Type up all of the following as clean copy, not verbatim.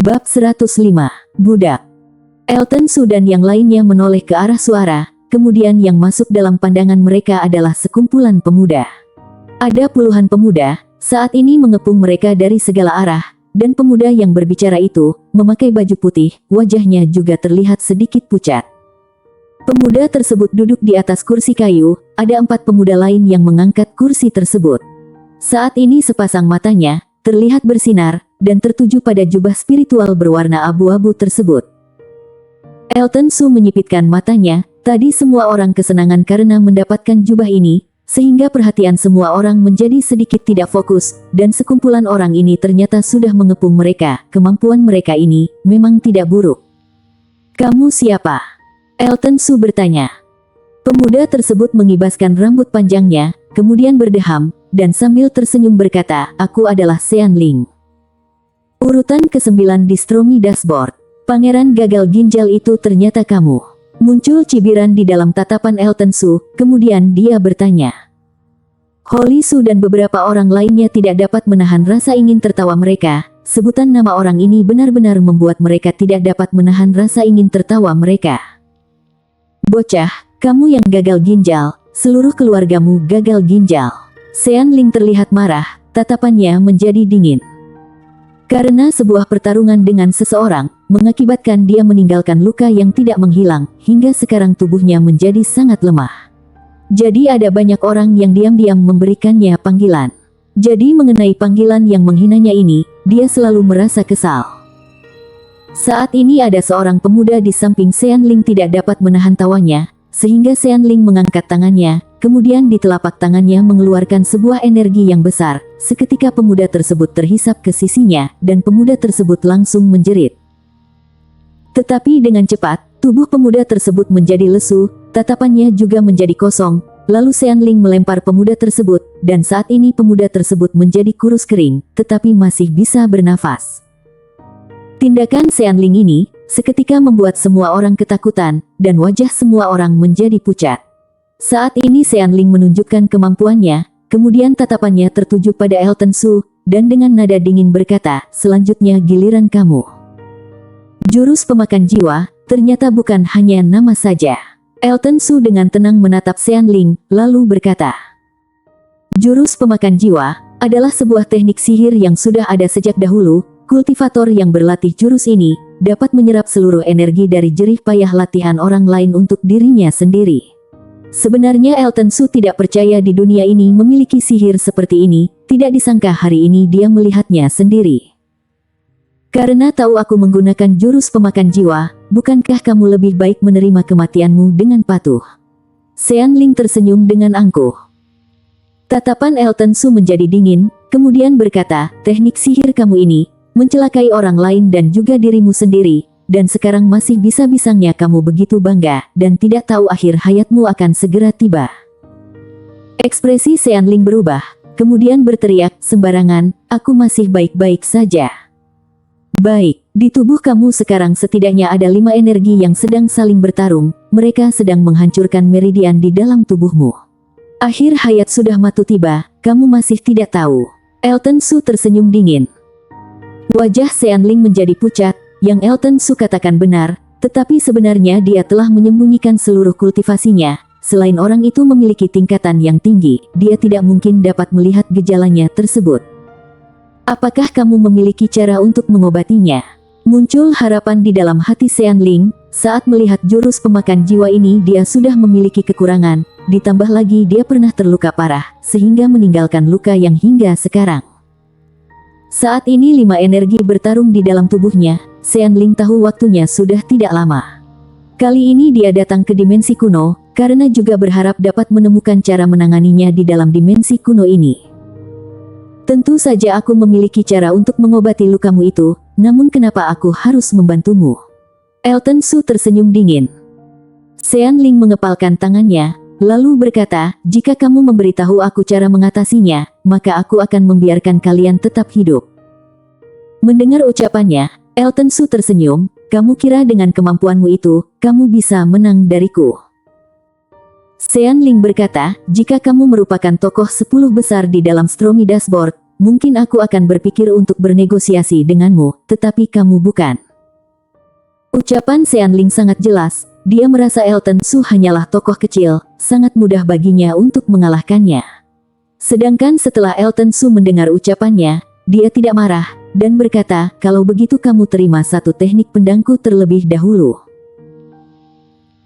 Bab 105, Budak. Elton Su dan yang lainnya menoleh ke arah suara, kemudian yang masuk dalam pandangan mereka adalah sekumpulan pemuda. Ada puluhan pemuda, saat ini mengepung mereka dari segala arah, dan pemuda yang berbicara itu, memakai baju putih, wajahnya juga terlihat sedikit pucat. Pemuda tersebut duduk di atas kursi kayu, ada 4 pemuda lain yang mengangkat kursi tersebut. Saat ini sepasang matanya, terlihat bersinar, dan tertuju pada jubah spiritual berwarna abu-abu tersebut. Elton Su menyipitkan matanya, tadi semua orang kesenangan karena mendapatkan jubah ini, sehingga perhatian semua orang menjadi sedikit tidak fokus, dan sekumpulan orang ini ternyata sudah mengepung mereka. Kemampuan mereka ini, memang tidak buruk. "Kamu siapa?" Elton Su bertanya. Pemuda tersebut mengibaskan rambut panjangnya, kemudian berdeham, dan sambil tersenyum berkata, "Aku adalah Sean Ling." Urutan ke-9 di Stormy Dashboard. Pangeran gagal ginjal itu ternyata kamu. Muncul cibiran di dalam tatapan Elton Su, kemudian dia bertanya. Holly Su dan beberapa orang lainnya tidak dapat menahan rasa ingin tertawa mereka. Sebutan nama orang ini benar-benar membuat mereka tidak dapat menahan rasa ingin tertawa mereka. "Bocah, kamu yang gagal ginjal, seluruh keluargamu gagal ginjal." Sean Ling terlihat marah, tatapannya menjadi dingin. Karena sebuah pertarungan dengan seseorang, mengakibatkan dia meninggalkan luka yang tidak menghilang, hingga sekarang tubuhnya menjadi sangat lemah. Jadi ada banyak orang yang diam-diam memberikannya panggilan. Jadi mengenai panggilan yang menghinanya ini, dia selalu merasa kesal. Saat ini ada seorang pemuda di samping Sean Ling tidak dapat menahan tawanya, sehingga Sean Ling mengangkat tangannya, kemudian di telapak tangannya mengeluarkan sebuah energi yang besar. Seketika pemuda tersebut terhisap ke sisinya, dan pemuda tersebut langsung menjerit. Tetapi dengan cepat, tubuh pemuda tersebut menjadi lesu, tatapannya juga menjadi kosong, lalu Sean Ling melempar pemuda tersebut, dan saat ini pemuda tersebut menjadi kurus kering, tetapi masih bisa bernafas. Tindakan Sean Ling ini, seketika membuat semua orang ketakutan, dan wajah semua orang menjadi pucat. Saat ini Sean Ling menunjukkan kemampuannya, kemudian tatapannya tertuju pada Elton Su, dan dengan nada dingin berkata, "Selanjutnya giliran kamu." Jurus pemakan jiwa, ternyata bukan hanya nama saja. Elton Su dengan tenang menatap Sean Ling, lalu berkata, "Jurus pemakan jiwa, adalah sebuah teknik sihir yang sudah ada sejak dahulu. Kultivator yang berlatih jurus ini, dapat menyerap seluruh energi dari jerih payah latihan orang lain untuk dirinya sendiri." Sebenarnya Elton Su tidak percaya di dunia ini memiliki sihir seperti ini, tidak disangka hari ini dia melihatnya sendiri. "Karena tahu aku menggunakan jurus pemakan jiwa, bukankah kamu lebih baik menerima kematianmu dengan patuh?" Sean Ling tersenyum dengan angkuh. Tatapan Elton Su menjadi dingin, kemudian berkata, "Teknik sihir kamu ini, mencelakai orang lain dan juga dirimu sendiri. Dan sekarang masih bisa-bisanya kamu begitu bangga, dan tidak tahu akhir hayatmu akan segera tiba." Ekspresi Sean Ling berubah, kemudian berteriak, "Sembarangan, aku masih baik-baik saja." "Baik, di tubuh kamu sekarang setidaknya ada 5 energi yang sedang saling bertarung, mereka sedang menghancurkan meridian di dalam tubuhmu. Akhir hayat sudah matu tiba, kamu masih tidak tahu." Elton Su tersenyum dingin. Wajah Sean Ling menjadi pucat. Yang Elton Su katakan benar, tetapi sebenarnya dia telah menyembunyikan seluruh kultivasinya. Selain orang itu memiliki tingkatan yang tinggi, dia tidak mungkin dapat melihat gejalanya tersebut. "Apakah kamu memiliki cara untuk mengobatinya?" Muncul harapan di dalam hati Sean Ling. Saat melihat jurus pemakan jiwa ini dia sudah memiliki kekurangan, ditambah lagi dia pernah terluka parah, sehingga meninggalkan luka yang hingga sekarang. Saat ini 5 energi bertarung di dalam tubuhnya. Sean Ling tahu waktunya sudah tidak lama. Kali ini dia datang ke dimensi kuno, karena juga berharap dapat menemukan cara menanganinya di dalam dimensi kuno ini. "Tentu saja aku memiliki cara untuk mengobati lukamu itu, namun kenapa aku harus membantumu?" Elton Su tersenyum dingin. Sean Ling mengepalkan tangannya, lalu berkata, "Jika kamu memberitahu aku cara mengatasinya, maka aku akan membiarkan kalian tetap hidup." Mendengar ucapannya, Elton Su tersenyum, "Kamu kira dengan kemampuanmu itu, kamu bisa menang dariku?" Sean Ling berkata, "Jika kamu merupakan tokoh 10 besar di dalam Stormy Dashboard, mungkin aku akan berpikir untuk bernegosiasi denganmu, tetapi kamu bukan. Ucapan Sean Ling sangat jelas, dia merasa Elton Su hanyalah tokoh kecil, sangat mudah baginya untuk mengalahkannya. Sedangkan setelah Elton Su mendengar ucapannya, dia tidak marah, dan berkata, kalau begitu kamu terima satu teknik pedangku terlebih dahulu.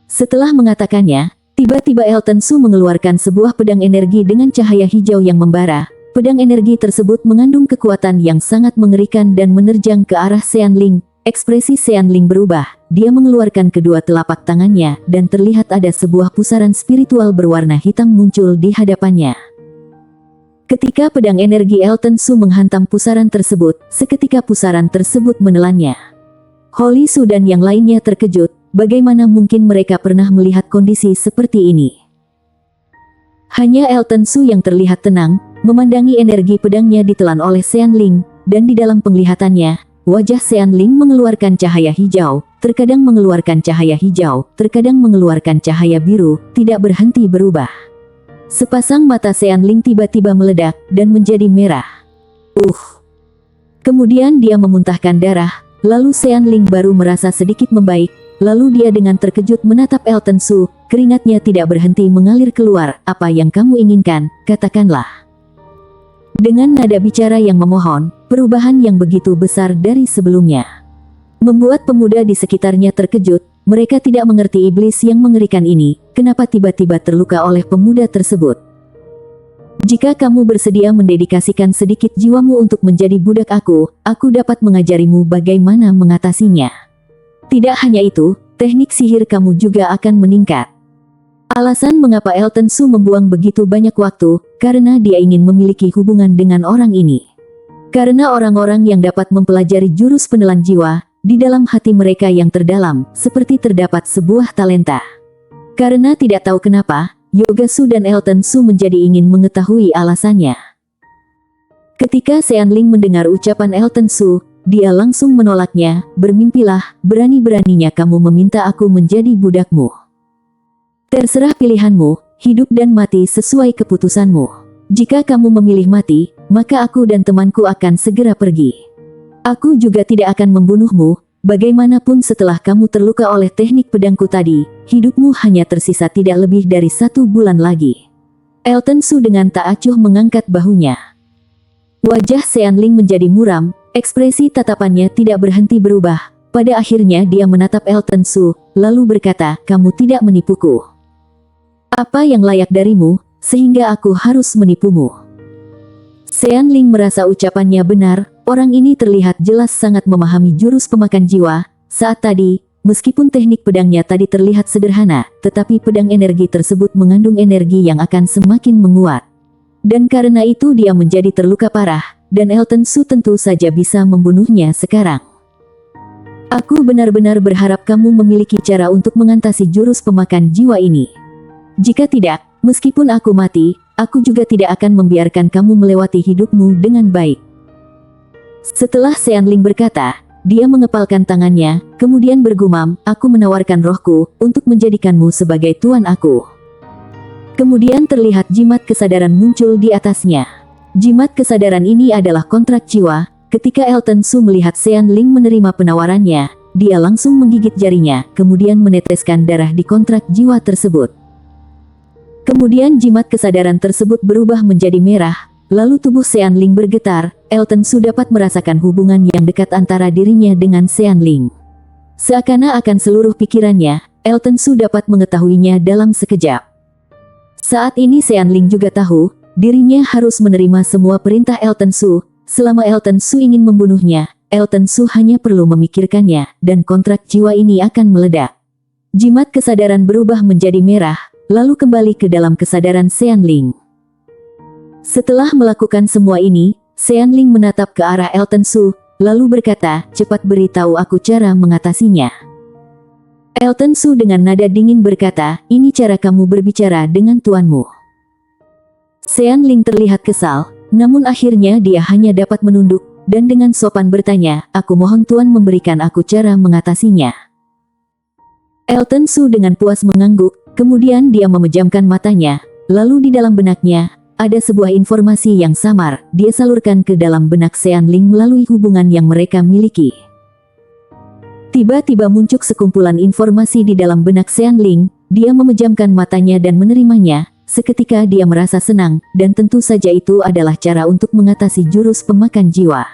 Setelah mengatakannya, tiba-tiba Elton Su mengeluarkan sebuah pedang energi dengan cahaya hijau yang membara. Pedang energi tersebut mengandung kekuatan yang sangat mengerikan dan menerjang ke arah Sean Ling. Ekspresi Sean Ling berubah, dia mengeluarkan kedua telapak tangannya, dan terlihat ada sebuah pusaran spiritual berwarna hitam muncul di hadapannya. Ketika pedang energi Elton Su menghantam pusaran tersebut, seketika pusaran tersebut menelannya. Holy Su dan yang lainnya terkejut, bagaimana mungkin mereka pernah melihat kondisi seperti ini. Hanya Elton Su yang terlihat tenang, memandangi energi pedangnya ditelan oleh Sean Ling, dan di dalam penglihatannya, wajah Sean Ling mengeluarkan cahaya hijau, terkadang mengeluarkan cahaya hijau, terkadang mengeluarkan cahaya biru, tidak berhenti berubah. Sepasang mata Sean Ling tiba-tiba meledak, dan menjadi merah. Kemudian dia memuntahkan darah, lalu Sean Ling baru merasa sedikit membaik, lalu dia dengan terkejut menatap Elton Su, keringatnya tidak berhenti mengalir keluar, apa yang kamu inginkan, katakanlah. Dengan nada bicara yang memohon, perubahan yang begitu besar dari sebelumnya membuat pemuda di sekitarnya terkejut. Mereka tidak mengerti iblis yang mengerikan ini, kenapa tiba-tiba terluka oleh pemuda tersebut. Jika kamu bersedia mendedikasikan sedikit jiwamu untuk menjadi budak aku dapat mengajarimu bagaimana mengatasinya. Tidak hanya itu, teknik sihir kamu juga akan meningkat. Alasan mengapa Elton Su membuang begitu banyak waktu, karena dia ingin memiliki hubungan dengan orang ini. Karena orang-orang yang dapat mempelajari jurus penelan jiwa, di dalam hati mereka yang terdalam, seperti terdapat sebuah talenta. Karena tidak tahu kenapa, Yoga Su dan Elton Su menjadi ingin mengetahui alasannya. Ketika Sean Ling mendengar ucapan Elton Su, dia langsung menolaknya, bermimpilah, berani-beraninya kamu meminta aku menjadi budakmu. Terserah pilihanmu, hidup dan mati sesuai keputusanmu. Jika kamu memilih mati, maka aku dan temanku akan segera pergi. Aku juga tidak akan membunuhmu, bagaimanapun setelah kamu terluka oleh teknik pedangku tadi, hidupmu hanya tersisa tidak lebih dari 1 bulan lagi. Elton Su dengan tak acuh mengangkat bahunya. Wajah Sean Ling menjadi muram, ekspresi tatapannya tidak berhenti berubah. Pada akhirnya dia menatap Elton Su, lalu berkata, kamu tidak menipuku. Apa yang layak darimu, sehingga aku harus menipumu? Sean Ling merasa ucapannya benar, orang ini terlihat jelas sangat memahami jurus pemakan jiwa. Saat tadi, meskipun teknik pedangnya tadi terlihat sederhana, tetapi pedang energi tersebut mengandung energi yang akan semakin menguat. Dan karena itu dia menjadi terluka parah, dan Elton Su tentu saja bisa membunuhnya sekarang. Aku benar-benar berharap kamu memiliki cara untuk mengatasi jurus pemakan jiwa ini. Jika tidak, meskipun aku mati, aku juga tidak akan membiarkan kamu melewati hidupmu dengan baik. Setelah Sean Ling berkata, dia mengepalkan tangannya, kemudian bergumam, aku menawarkan rohku, untuk menjadikanmu sebagai tuan aku. Kemudian terlihat jimat kesadaran muncul di atasnya. Jimat kesadaran ini adalah kontrak jiwa. Ketika Elton Su melihat Sean Ling menerima penawarannya, dia langsung menggigit jarinya, kemudian meneteskan darah di kontrak jiwa tersebut. Kemudian jimat kesadaran tersebut berubah menjadi merah, lalu tubuh Sean Ling bergetar. Elton Su dapat merasakan hubungan yang dekat antara dirinya dengan Sean Ling. Seakan-akan seluruh pikirannya, Elton Su dapat mengetahuinya dalam sekejap. Saat ini Sean Ling juga tahu, dirinya harus menerima semua perintah Elton Su. Selama Elton Su ingin membunuhnya, Elton Su hanya perlu memikirkannya, dan kontrak jiwa ini akan meledak. Jimat kesadaran berubah menjadi merah, lalu kembali ke dalam kesadaran Sean Ling. Setelah melakukan semua ini, Sean Ling menatap ke arah Elton Su, lalu berkata, cepat beritahu aku cara mengatasinya. Elton Su dengan nada dingin berkata, ini cara kamu berbicara dengan tuanmu. Sean Ling terlihat kesal, namun akhirnya dia hanya dapat menunduk, dan dengan sopan bertanya, aku mohon tuan memberikan aku cara mengatasinya. Elton Su dengan puas mengangguk, kemudian dia memejamkan matanya, lalu di dalam benaknya, ada sebuah informasi yang samar, dia salurkan ke dalam benak Sean Ling melalui hubungan yang mereka miliki. Tiba-tiba muncul sekumpulan informasi di dalam benak Sean Ling, dia memejamkan matanya dan menerimanya. Seketika dia merasa senang, dan tentu saja itu adalah cara untuk mengatasi jurus pemakan jiwa.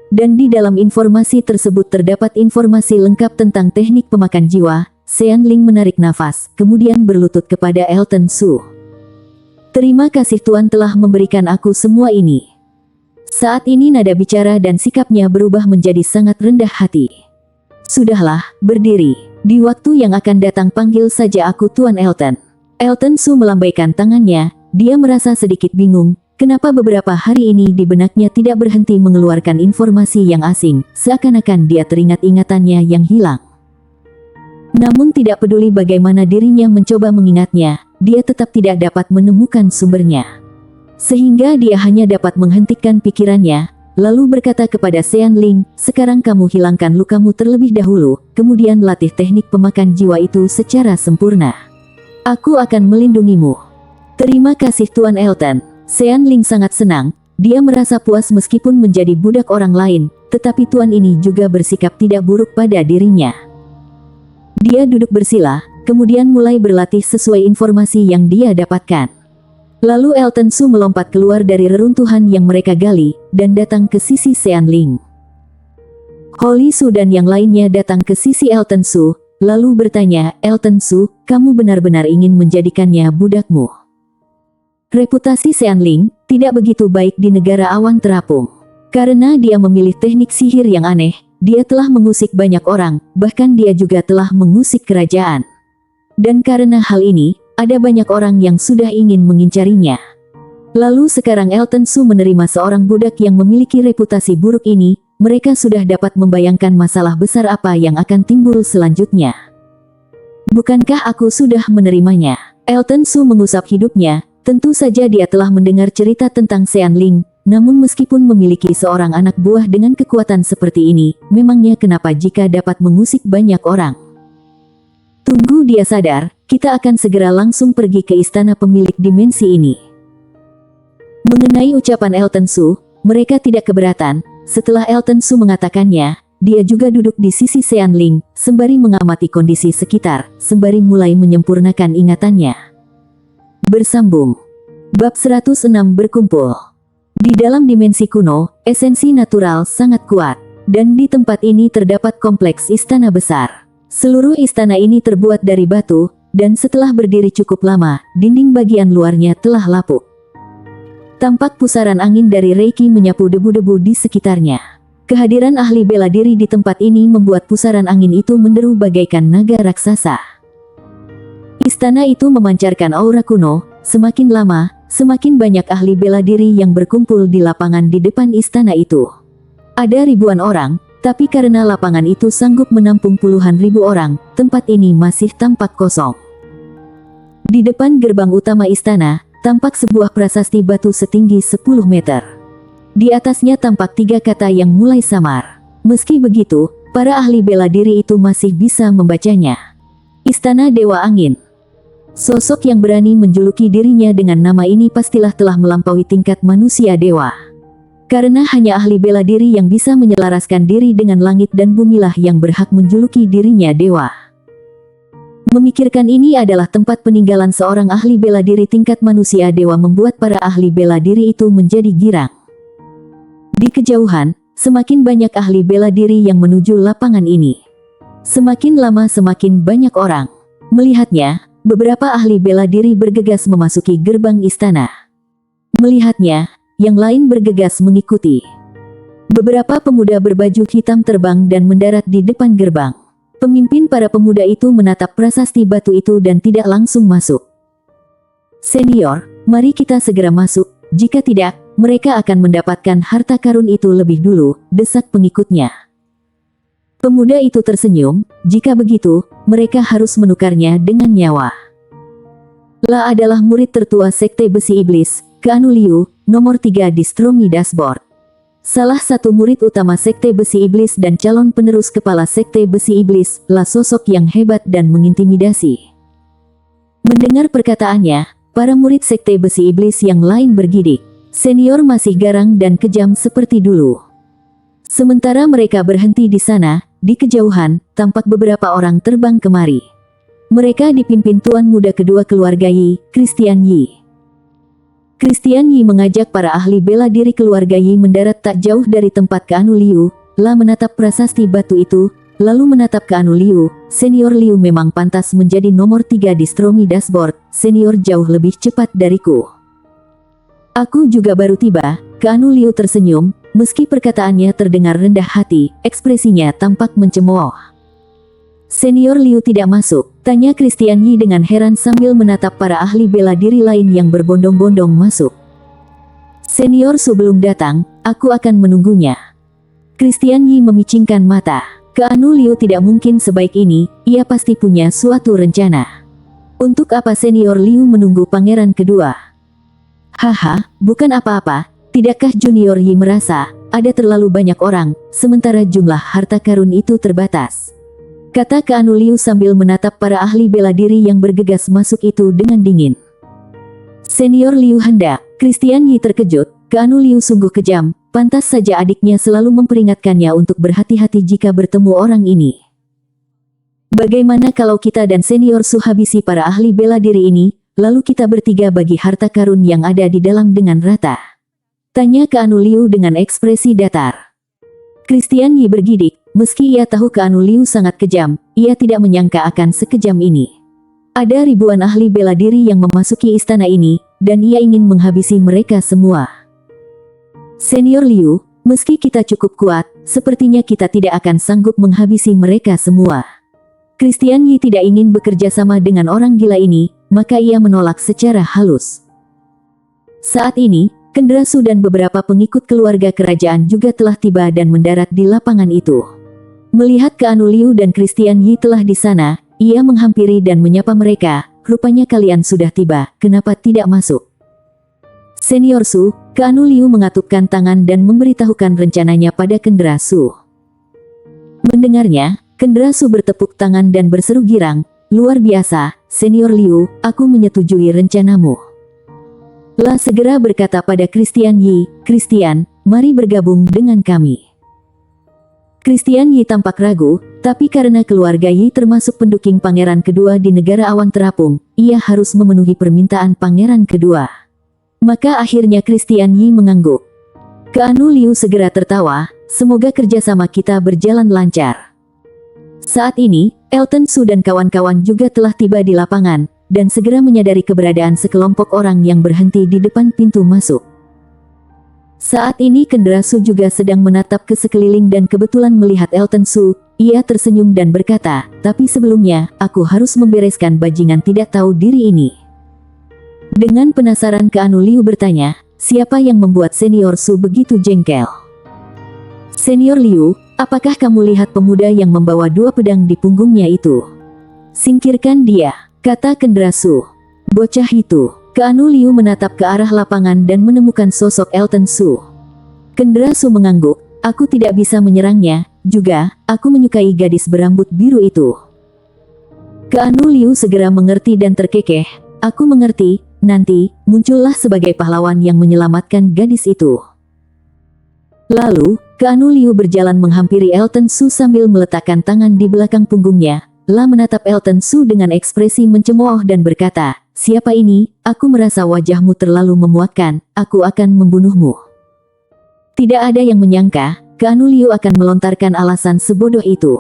Dan di dalam informasi tersebut terdapat informasi lengkap tentang teknik pemakan jiwa. Sean Ling menarik nafas, kemudian berlutut kepada Elton Su. Terima kasih Tuan telah memberikan aku semua ini. Saat ini nada bicara dan sikapnya berubah menjadi sangat rendah hati. Sudahlah, berdiri. Di waktu yang akan datang panggil saja aku Tuan Elton. Elton Su melambaikan tangannya, dia merasa sedikit bingung, kenapa beberapa hari ini di benaknya tidak berhenti mengeluarkan informasi yang asing, seakan-akan dia teringat ingatannya yang hilang. Namun tidak peduli bagaimana dirinya mencoba mengingatnya, dia tetap tidak dapat menemukan sumbernya. Sehingga dia hanya dapat menghentikan pikirannya, lalu berkata kepada Sean Ling, sekarang kamu hilangkan lukamu terlebih dahulu, kemudian latih teknik pemakan jiwa itu secara sempurna. Aku akan melindungimu. Terima kasih Tuan Elton. Sean Ling sangat senang, dia merasa puas meskipun menjadi budak orang lain, tetapi tuan ini juga bersikap tidak buruk pada dirinya. Dia duduk bersila, kemudian mulai berlatih sesuai informasi yang dia dapatkan. Lalu Elton Su melompat keluar dari reruntuhan yang mereka gali, dan datang ke sisi Sean Ling. Holly Su dan yang lainnya datang ke sisi Elton Su, lalu bertanya, Elton Su, kamu benar-benar ingin menjadikannya budakmu? Reputasi Sean Ling tidak begitu baik di negara awan terapung. Karena dia memilih teknik sihir yang aneh, dia telah mengusik banyak orang, bahkan dia juga telah mengusik kerajaan. Dan karena hal ini, ada banyak orang yang sudah ingin mengincarinya. Lalu sekarang Elton Su menerima seorang budak yang memiliki reputasi buruk ini, mereka sudah dapat membayangkan masalah besar apa yang akan timbul selanjutnya. Bukankah aku sudah menerimanya? Elton Su mengusap hidupnya, tentu saja dia telah mendengar cerita tentang Sean Ling, namun meskipun memiliki seorang anak buah dengan kekuatan seperti ini, memangnya kenapa jika dapat mengusik banyak orang? Tunggu dia sadar, kita akan segera langsung pergi ke istana pemilik dimensi ini. Mengenai ucapan Elton Su, mereka tidak keberatan. Setelah Elton Su mengatakannya, dia juga duduk di sisi Sean Ling, sembari mengamati kondisi sekitar, sembari mulai menyempurnakan ingatannya. Bersambung. Bab 106 berkumpul. Di dalam dimensi kuno, esensi natural sangat kuat, dan di tempat ini terdapat kompleks istana besar. Seluruh istana ini terbuat dari batu, dan setelah berdiri cukup lama, dinding bagian luarnya telah lapuk. Tampak pusaran angin dari Reiki menyapu debu-debu di sekitarnya. Kehadiran ahli bela diri di tempat ini membuat pusaran angin itu menderu bagaikan naga raksasa. Istana itu memancarkan aura kuno, semakin lama, semakin banyak ahli bela diri yang berkumpul di lapangan di depan istana itu. Ada ribuan orang, tapi karena lapangan itu sanggup menampung puluhan ribu orang, tempat ini masih tampak kosong. Di depan gerbang utama istana, tampak sebuah prasasti batu setinggi 10 meter. Di atasnya tampak 3 kata yang mulai samar. Meski begitu, para ahli bela diri itu masih bisa membacanya. Istana Dewa Angin. Sosok yang berani menjuluki dirinya dengan nama ini pastilah telah melampaui tingkat manusia dewa. Karena hanya ahli bela diri yang bisa menyelaraskan diri dengan langit dan bumilah yang berhak menjuluki dirinya dewa. Memikirkan ini adalah tempat peninggalan seorang ahli bela diri tingkat manusia dewa membuat para ahli bela diri itu menjadi girang. Di kejauhan, semakin banyak ahli bela diri yang menuju lapangan ini. Semakin lama semakin banyak orang. Melihatnya, beberapa ahli bela diri bergegas memasuki gerbang istana. Melihatnya, yang lain bergegas mengikuti. Beberapa pemuda berbaju hitam terbang dan mendarat di depan gerbang. Pemimpin para pemuda itu menatap prasasti batu itu dan tidak langsung masuk. Senior, mari kita segera masuk, jika tidak, mereka akan mendapatkan harta karun itu lebih dulu, desak pengikutnya. Pemuda itu tersenyum, jika begitu, mereka harus menukarnya dengan nyawa. La adalah murid tertua Sekte Besi Iblis, Keanu Liu, nomor 3 di Stromi Dashboard. Salah satu murid utama Sekte Besi Iblis dan calon penerus kepala Sekte Besi Iblis, La sosok yang hebat dan mengintimidasi. Mendengar perkataannya, para murid sekte besi iblis yang lain bergidik. Senior masih garang dan kejam seperti dulu. Sementara mereka berhenti di sana, di kejauhan, tampak beberapa orang terbang kemari. Mereka dipimpin tuan muda kedua keluarga Yi, Christian Yi. Christian Yi mengajak para ahli bela diri keluarga Yi mendarat tak jauh dari tempat Keanu Liu, menatap prasasti batu itu, lalu menatap Keanu Liu. Senior Liu memang pantas menjadi nomor 3 di Stromi Dashboard, senior jauh lebih cepat dariku. Aku juga baru tiba. Keanu Liu tersenyum, meski perkataannya terdengar rendah hati, ekspresinya tampak mencemooh. Senior Liu tidak masuk, tanya Christian Yi dengan heran sambil menatap para ahli bela diri lain yang berbondong-bondong masuk. Senior Su belum datang, aku akan menunggunya. Christian Yi memicingkan mata. Keanu Liu tidak mungkin sebaik ini, ia pasti punya suatu rencana. Untuk apa Senior Liu menunggu pangeran kedua? Haha, bukan apa-apa, tidakkah Junior Yi merasa ada terlalu banyak orang, sementara jumlah harta karun itu terbatas? Kata Keanu Liu sambil menatap para ahli bela diri yang bergegas masuk itu dengan dingin. Senior Liu hendak, Christian Yi terkejut, Keanu Liu sungguh kejam, pantas saja adiknya selalu memperingatkannya untuk berhati-hati jika bertemu orang ini. Bagaimana kalau kita dan Senior Su habisi para ahli bela diri ini, lalu kita bertiga bagi harta karun yang ada di dalam dengan rata? Tanya Keanu Liu dengan ekspresi datar. Christian Yi bergidik, meski ia tahu Keanu Liu sangat kejam, ia tidak menyangka akan sekejam ini. Ada ribuan ahli bela diri yang memasuki istana ini, dan ia ingin menghabisi mereka semua. Senior Liu, meski kita cukup kuat, sepertinya kita tidak akan sanggup menghabisi mereka semua. Christian Yi tidak ingin bekerja sama dengan orang gila ini, maka ia menolak secara halus. Saat ini, Kendrasu dan beberapa pengikut keluarga kerajaan juga telah tiba dan mendarat di lapangan itu. Melihat Keanu Liu dan Christian Yi telah di sana, ia menghampiri dan menyapa mereka, rupanya kalian sudah tiba, kenapa tidak masuk? Senior Su, Keanu Liu mengatupkan tangan dan memberitahukan rencananya pada Kendrasu. Mendengarnya, Kendrasu bertepuk tangan dan berseru girang, luar biasa, Senior Liu, aku menyetujui rencanamu. Segera berkata pada Christian Yi, Christian, mari bergabung dengan kami. Christian Yi tampak ragu, tapi karena keluarga Yi termasuk penduking pangeran kedua di negara awan terapung, ia harus memenuhi permintaan pangeran kedua. Maka akhirnya Christian Yi mengangguk. Keanu Liu segera tertawa, semoga kerjasama kita berjalan lancar. Saat ini, Elton Su dan kawan-kawan juga telah tiba di lapangan, dan segera menyadari keberadaan sekelompok orang yang berhenti di depan pintu masuk. Saat ini Kendrasu juga sedang menatap ke sekeliling dan kebetulan melihat Elton Su, ia tersenyum dan berkata, tapi sebelumnya, aku harus membereskan bajingan tidak tahu diri ini. Dengan penasaran Keanu Liu bertanya, siapa yang membuat Senior Su begitu jengkel? Senior Liu, apakah kamu lihat pemuda yang membawa 2 pedang di punggungnya itu? Singkirkan dia, kata Kendrasu. Bocah itu. Keanu Liu menatap ke arah lapangan dan menemukan sosok Elton Su. Kendrasu mengangguk, aku tidak bisa menyerangnya, juga, aku menyukai gadis berambut biru itu. Keanu Liu segera mengerti dan terkekeh, aku mengerti, nanti, muncullah sebagai pahlawan yang menyelamatkan gadis itu. Lalu, Keanu Liu berjalan menghampiri Elton Su sambil meletakkan tangan di belakang punggungnya, menatap Elton Su dengan ekspresi mencemooh dan berkata, siapa ini? Aku merasa wajahmu terlalu memuakkan, aku akan membunuhmu. Tidak ada yang menyangka, Keanu Liu akan melontarkan alasan sebodoh itu.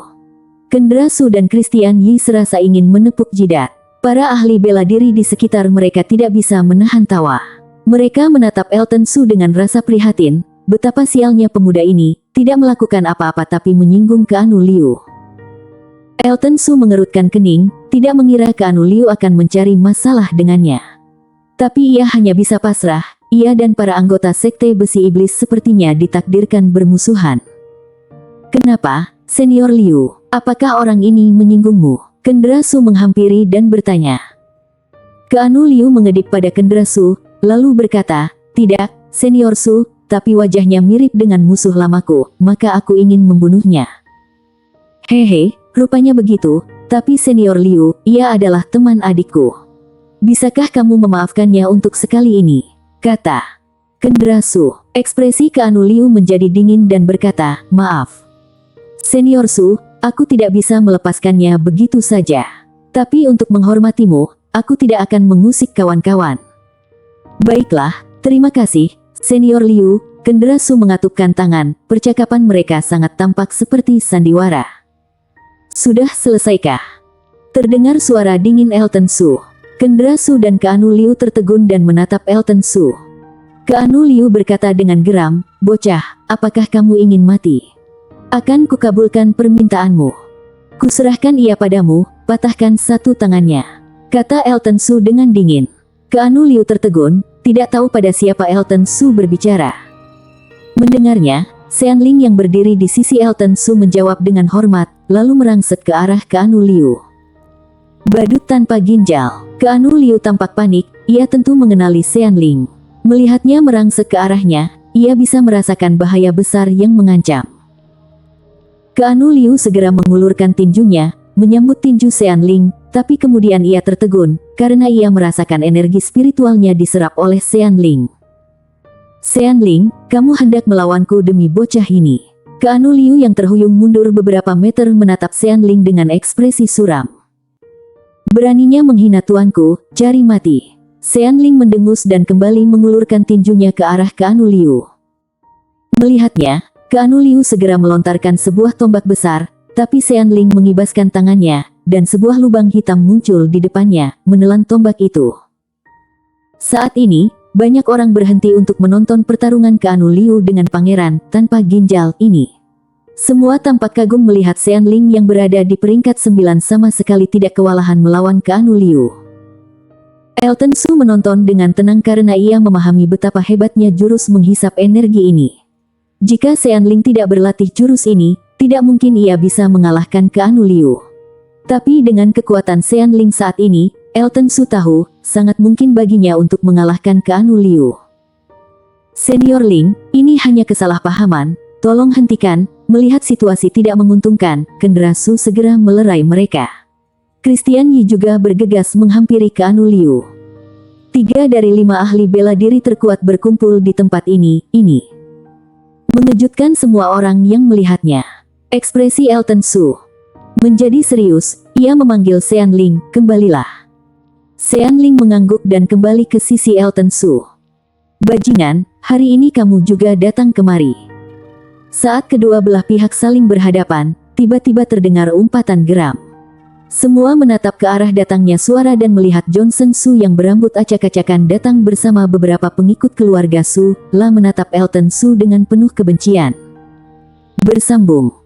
Kendrasu dan Christian Yi serasa ingin menepuk jidat. Para ahli bela diri di sekitar mereka tidak bisa menahan tawa. Mereka menatap Elton Su dengan rasa prihatin, betapa sialnya pemuda ini, tidak melakukan apa-apa tapi menyinggung Keanu Liu. Elton Su mengerutkan kening, tidak mengira Keanu Liu akan mencari masalah dengannya. Tapi ia hanya bisa pasrah, ia dan para anggota sekte besi iblis sepertinya ditakdirkan bermusuhan. Kenapa, Senior Liu, apakah orang ini menyinggungmu? Kendrasu menghampiri dan bertanya. Keanu Liu mengedik pada Kendrasu, lalu berkata, tidak, Senior Su, tapi wajahnya mirip dengan musuh lamaku, maka aku ingin membunuhnya. Hehe, rupanya begitu, tapi Senior Liu, ia adalah teman adikku. Bisakah kamu memaafkannya untuk sekali ini? Kata Kendra Su. Ekspresi Keanu Liu menjadi dingin dan berkata, maaf. Senior Su, aku tidak bisa melepaskannya begitu saja. Tapi untuk menghormatimu, aku tidak akan mengusik kawan-kawan. Baiklah, terima kasih, Senior Liu. Kendra Su mengatupkan tangan, percakapan mereka sangat tampak seperti sandiwara. Sudah selesaikah? Terdengar suara dingin Elton Su. Kendra Su dan Keanu Liu tertegun dan menatap Elton Su. Keanu Liu berkata dengan geram, bocah, apakah kamu ingin mati? Akan kukabulkan permintaanmu. Kuserahkan ia padamu, patahkan satu tangannya. Kata Elton Su dengan dingin. Keanu Liu tertegun, tidak tahu pada siapa Elton Su berbicara. Mendengarnya, Sean Ling yang berdiri di sisi Elton Su menjawab dengan hormat, lalu merangsek ke arah Keanu Liu. Badut tanpa ginjal. Keanu Liu tampak panik, ia tentu mengenali Sean Ling. Melihatnya merangsek ke arahnya, ia bisa merasakan bahaya besar yang mengancam. Keanu Liu segera mengulurkan tinjunya, menyambut tinju Sean Ling, tapi kemudian ia tertegun, karena ia merasakan energi spiritualnya diserap oleh Sean Ling. Sean Ling, kamu hendak melawanku demi bocah ini. Keanu Liu yang terhuyung mundur beberapa meter menatap Sean Ling dengan ekspresi suram. Beraninya menghina tuanku, cari mati. Sean Ling mendengus dan kembali mengulurkan tinjunya ke arah Keanu Liu. Melihatnya, Keanu Liu segera melontarkan sebuah tombak besar, tapi Sean Ling mengibaskan tangannya, dan sebuah lubang hitam muncul di depannya, menelan tombak itu. Saat ini, banyak orang berhenti untuk menonton pertarungan Keanu Liu dengan pangeran tanpa ginjal ini. Semua tampak kagum melihat Sean Ling yang berada di peringkat 9 sama sekali tidak kewalahan melawan Keanu Liu. Elton Su menonton dengan tenang karena ia memahami betapa hebatnya jurus menghisap energi ini. Jika Sean Ling tidak berlatih jurus ini, tidak mungkin ia bisa mengalahkan Keanu Liu. Tapi dengan kekuatan Sean Ling saat ini, Elton Su tahu, sangat mungkin baginya untuk mengalahkan Keanu Liu. Senior Ling, ini hanya kesalahpahaman, tolong hentikan, melihat situasi tidak menguntungkan, Kendra Su segera melerai mereka. Christian Yi juga bergegas menghampiri Keanu Liu. 3 dari 5 ahli bela diri terkuat berkumpul di tempat ini. Mengejutkan semua orang yang melihatnya. Ekspresi Elton Su menjadi serius, ia memanggil Sean Ling, kembalilah. Sean Ling mengangguk dan kembali ke sisi Elton Su. Bajingan, hari ini kamu juga datang kemari. Saat kedua belah pihak saling berhadapan, tiba-tiba terdengar umpatan geram. Semua menatap ke arah datangnya suara dan melihat Johnson Su yang berambut acak-acakan datang bersama beberapa pengikut keluarga Su, lah menatap Elton Su dengan penuh kebencian. Bersambung.